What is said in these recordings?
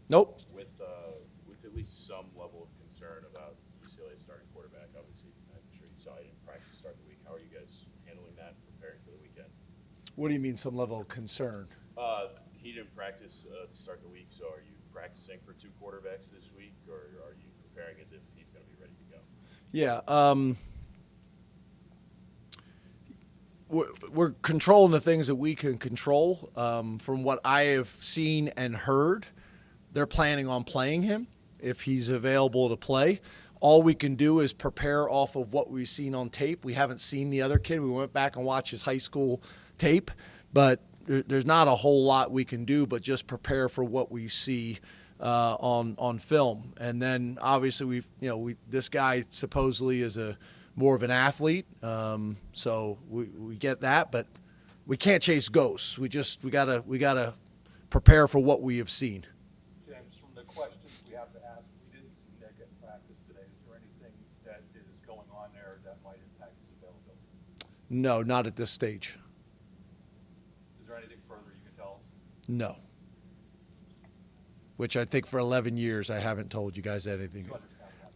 Nope. With at least some level of concern about UCLA's starting quarterback. Obviously, I'm sure you saw it in practice to start the week. How are you guys handling that, preparing for the weekend? What do you mean some level of concern? He didn't practice to start the week, so are you practicing for two quarterbacks this week, or are you preparing as if he's going to be ready to go? Yeah. We're controlling the things that we can control. From what I have seen and heard, they're planning on playing him if he's available to play. All we can do is prepare off of what we've seen on tape. We haven't seen the other kid. We went back and watched his high school tape, but there's not a whole lot we can do but just prepare for what we see on film. And then obviously this guy supposedly is a more of an athlete, so we get that, but we can't chase ghosts. We gotta prepare for what we have seen. James, from the questions we have to ask, we didn't see Nick at practice today. Is there anything that is going on there that might impact his availability? No, not at this stage. Is there anything further you can tell us? No. Which I think for 11 years I haven't told you guys anything.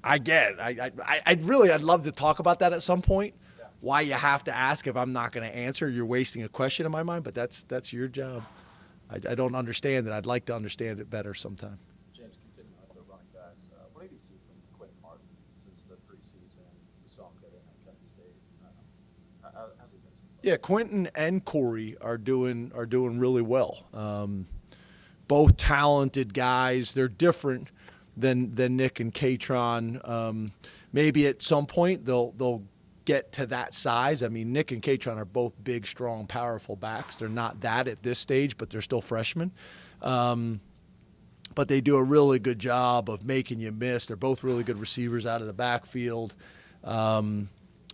I get it. I'd love to talk about that at some point. Yeah. Why you have to ask if I'm not going to answer? You're wasting a question in my mind, but that's your job. I don't understand it. I'd like to understand it better sometime. James, continuing with the running backs, what have you seen from Quentin Martin since the preseason? We saw him get in at Penn State. How's he been so far? Yeah, Quentin and Corey are doing really well. Both talented guys. They're different than Nick and Katron. Maybe at some point they'll get to that size. I mean, Nick and Katron are both big, strong, powerful backs. They're not that at this stage, but they're still freshmen. But they do a really good job of making you miss. They're both really good receivers out of the backfield.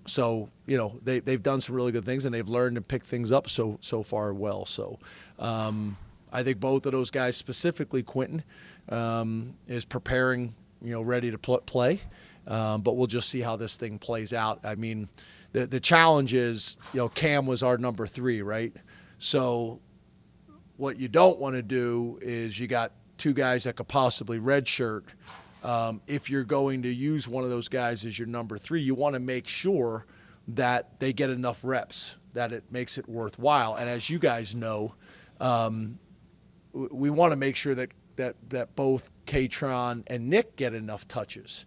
So they've done some really good things, and they've learned to pick things up so far well. So I think both of those guys, specifically Quentin, is preparing, ready to play. But we'll just see how this thing plays out. I mean, the challenge is, Cam was our number 3, right? So what you don't want to do is you got two guys that could possibly redshirt. If you're going to use one of those guys as your number 3, you want to make sure that they get enough reps, that it makes it worthwhile. And as you guys know, we want to make sure that both Katron and Nick get enough touches.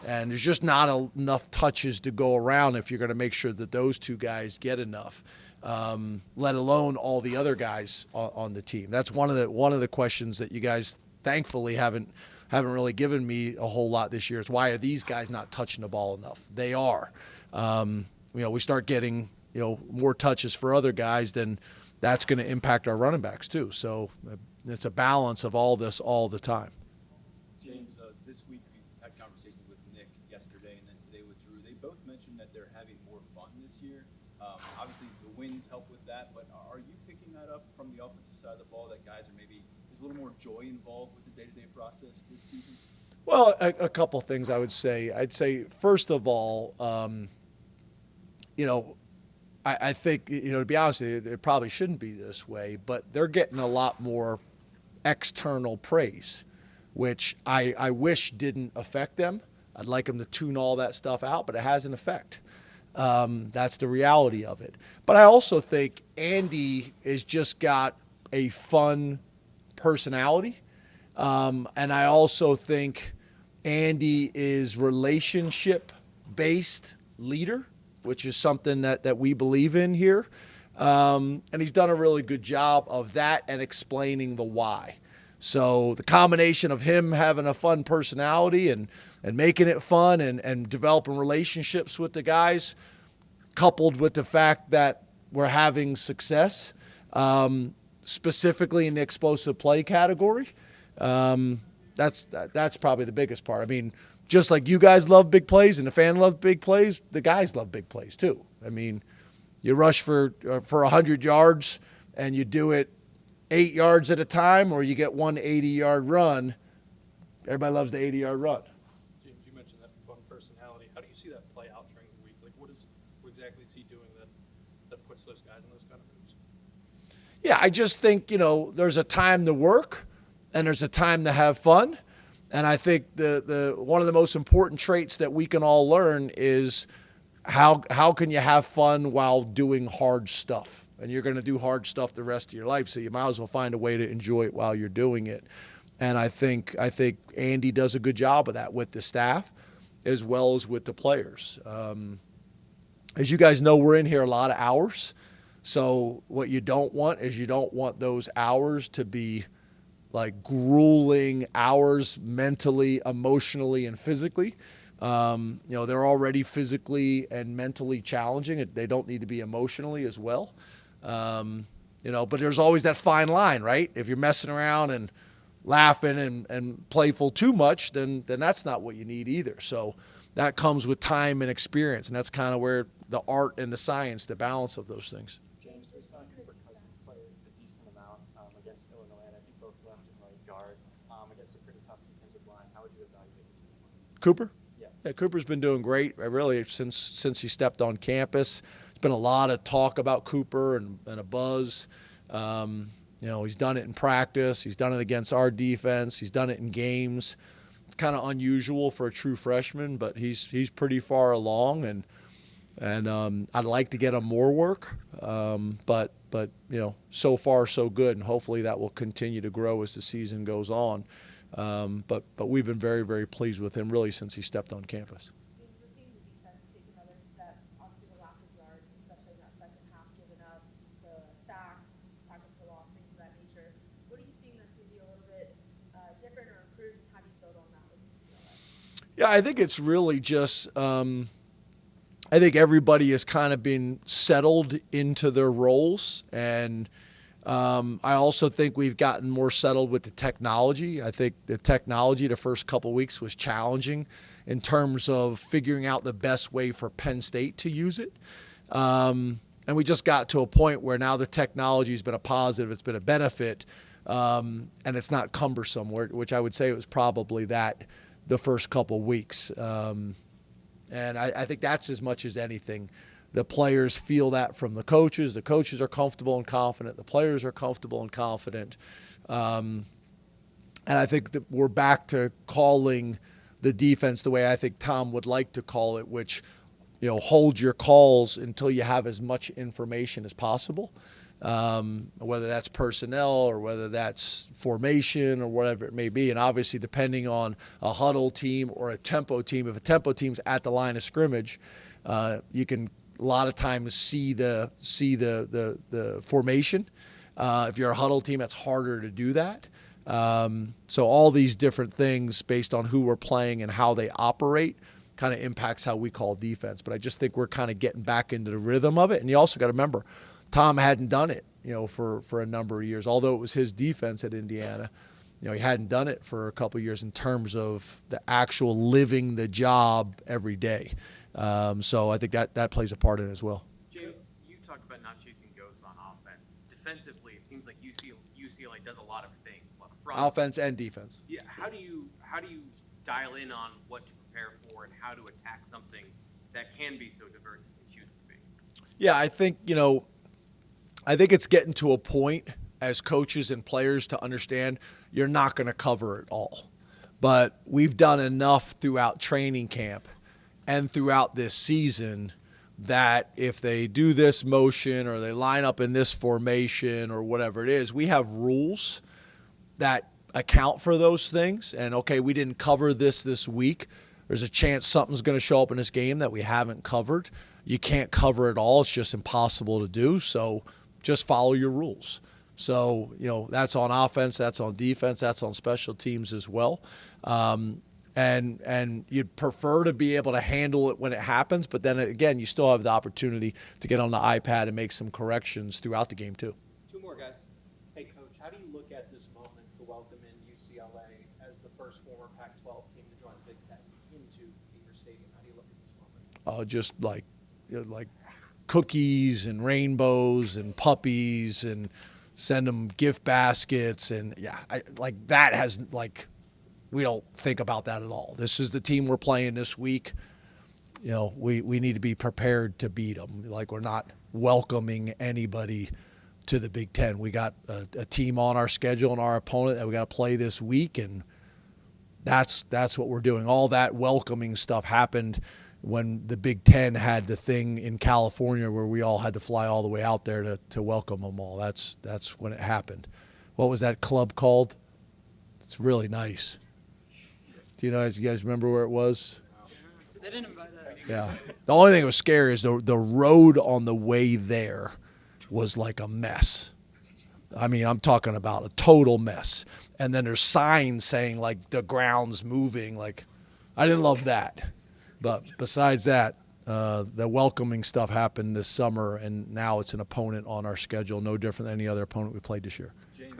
And there's just not enough touches to go around if you're going to make sure that those two guys get enough, let alone all the other guys on the team. That's one of the questions that you guys thankfully haven't really given me a whole lot this year is why are these guys not touching the ball enough? They are. We start getting more touches for other guys, then that's going to impact our running backs too. So it's a balance of all this all the time. James, this week we had conversations with Nick yesterday and then today with Drew. They both mentioned that they're having more fun this year. Obviously, the wins help with that, but are you picking that up from the offensive side of the ball, that guys are maybe there's a little more joy involved with the day-to-day process this season? Well, a couple things I would say. I'd say, first of all, I think, to be honest with you, it probably shouldn't be this way, but they're getting a lot more external praise, which I wish didn't affect them. I'd like them to tune all that stuff out, but it has an effect. That's the reality of it. But I also think Andy has just got a fun personality. And I also think Andy is relationship-based leader, which is something that we believe in here. And he's done a really good job of that and explaining the why. So the combination of him having a fun personality and making it fun and developing relationships with the guys, coupled with the fact that we're having success, specifically in the explosive play category, that's probably the biggest part. I mean, just like you guys love big plays and the fan loves big plays, the guys love big plays too. I mean, you rush for 100 yards and you do it 8 yards at a time, or you get one 80-yard run. Everybody loves the 80-yard run. James, you mentioned that fun personality. How do you see that play out during the week? Like, what exactly is he doing that puts those guys in those kind of moves? Yeah, I just think, there's a time to work, and there's a time to have fun. And I think the one of the most important traits that we can all learn is how can you have fun while doing hard stuff? And you're going to do hard stuff the rest of your life, so you might as well find a way to enjoy it while you're doing it. And I think Andy does a good job of that with the staff as well as with the players. As you guys know, we're in here a lot of hours. So what you don't want is you don't want those hours to be like grueling hours mentally, emotionally, and physically. They're already physically and mentally challenging. They don't need to be emotionally as well. But there's always that fine line, right? If you're messing around and laughing and playful too much, then that's not what you need either. So that comes with time and experience, and that's kind of where the art and the science, the balance of those things. James, we saw Cooper Cousins play a decent amount against Illinois, and I think both left and right guard against a pretty tough defensive line. How would you evaluate his performance? Cooper? Yeah, Cooper's been doing great, really, since he stepped on campus. There's been a lot of talk about Cooper and a buzz. He's done it in practice. He's done it against our defense. He's done it in games. It's kind of unusual for a true freshman, but he's pretty far along, and I'd like to get him more work. But so far so good, and hopefully that will continue to grow as the season goes on. But we've been very, very pleased with him really since he stepped on campus. We're seeing the defense take another step, obviously the lack of yards, especially in that second half, giving up the sacks, tackles for loss, things of that nature. What are you seeing that's maybe a little bit different or improved? How do you build on that with UCLA? Yeah, I think it's really just I think everybody has kind of been settled into their roles, and I also think we've gotten more settled with the technology. I think the technology the first couple of weeks was challenging in terms of figuring out the best way for Penn State to use it. And we just got to a point where now the technology has been a positive, it's been a benefit, and it's not cumbersome, which I would say it was probably that the first couple of weeks. And I think that's as much as anything. The players feel that from the coaches. The coaches are comfortable and confident. The players are comfortable and confident. And I think that we're back to calling the defense the way I think Tom would like to call it, which, hold your calls until you have as much information as possible, whether that's personnel or whether that's formation or whatever it may be. And obviously, depending on a huddle team or a tempo team, if a tempo team's at the line of scrimmage, you can a lot of times see the formation. If you're a huddle team, it's harder to do that. So all these different things based on who we're playing and how they operate kind of impacts how we call defense. But I just think we're kind of getting back into the rhythm of it. And you also got to remember, Tom hadn't done it, for a number of years. Although it was his defense at Indiana, he hadn't done it for a couple of years in terms of the actual living the job every day. So I think that plays a part in it as well. James, you talked about not chasing ghosts on offense. Defensively, it seems like UCLA does a lot of things, a lot of fronts. Offense and defense. Yeah. How do you dial in on what to prepare for and how to attack something that can be so diverse as it chooses to be? Yeah, I think it's getting to a point as coaches and players to understand you're not going to cover it all. But we've done enough throughout training camp and throughout this season that if they do this motion or they line up in this formation or whatever it is, we have rules that account for those things. And, okay, we didn't cover this week. There's a chance something's going to show up in this game that we haven't covered. You can't cover it all. It's just impossible to do. So just follow your rules. So, that's on offense, that's on defense, that's on special teams as well. And you'd prefer to be able to handle it when it happens, but then again, you still have the opportunity to get on the iPad and make some corrections throughout the game too. Two more, guys. Hey, Coach, how do you look at this moment to welcome in UCLA as the first former Pac-12 team to join the Big Ten into Beaver Stadium? How do you look at this moment? Just like cookies and rainbows and puppies and send them gift baskets and we don't think about that at all. This is the team we're playing this week. We need to be prepared to beat them. Like, we're not welcoming anybody to the Big Ten. We got a team on our schedule and our opponent that we got to play this week, and that's what we're doing. All that welcoming stuff happened when the Big Ten had the thing in California where we all had to fly all the way out there to welcome them all. That's when it happened. What was that club called? It's really nice. Do you guys remember where it was? They didn't invite us. Yeah. The only thing that was scary is the road on the way there was like a mess. I mean, I'm talking about a total mess. And then there's signs saying like the ground's moving. Like, I didn't love that. But besides that, the welcoming stuff happened this summer, and now it's an opponent on our schedule, no different than any other opponent we played this year. James,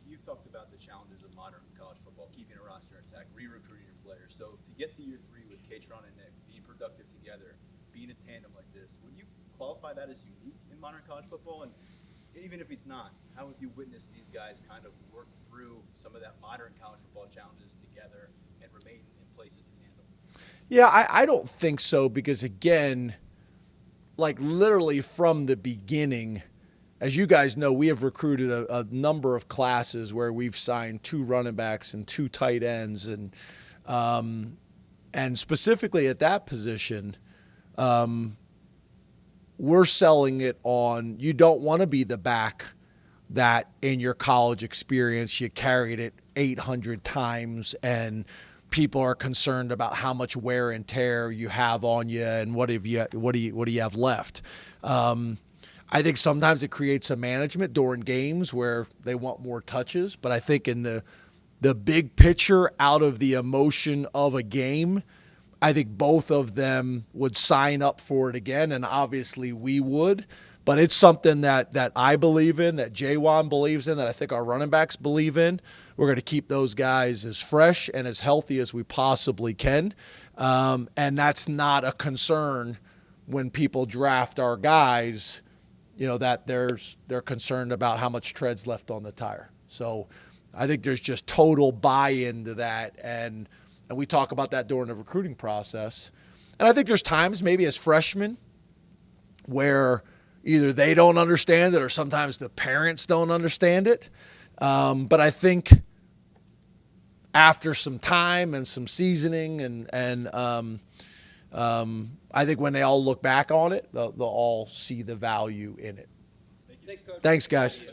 you've talked about the challenges of modern college football, keeping a roster intact, re-recruiting your players. So to get to year 3 with Katron and Nick being productive together, being a tandem like this, would you qualify that as unique in modern college football? And even if it's not, how have you witnessed these guys kind of work through some of that modern college football challenges together and remain in place as a tandem? Yeah, I don't think so because, again, like literally from the beginning, as you guys know, we have recruited a number of classes where we've signed 2 running backs and 2 tight ends. And specifically at that position, we're selling it on you don't want to be the back that in your college experience you carried it 800 times and people are concerned about how much wear and tear you have on you and what do you have left. I think sometimes it creates a management during games where they want more touches, but I think in the big picture out of the emotion of a game, I think both of them would sign up for it again, and obviously we would. But it's something that I believe in, that Jaywan believes in, that I think our running backs believe in. We're going to keep those guys as fresh and as healthy as we possibly can. And that's not a concern when people draft our guys, that they're concerned about how much tread's left on the tire. So I think there's just total buy-in to that. And we talk about that during the recruiting process. And I think there's times maybe as freshmen where either they don't understand it or sometimes the parents don't understand it. But I think after some time and some seasoning and I think when they all look back on it, they'll all see the value in it. Thanks, Coach. Thanks, guys.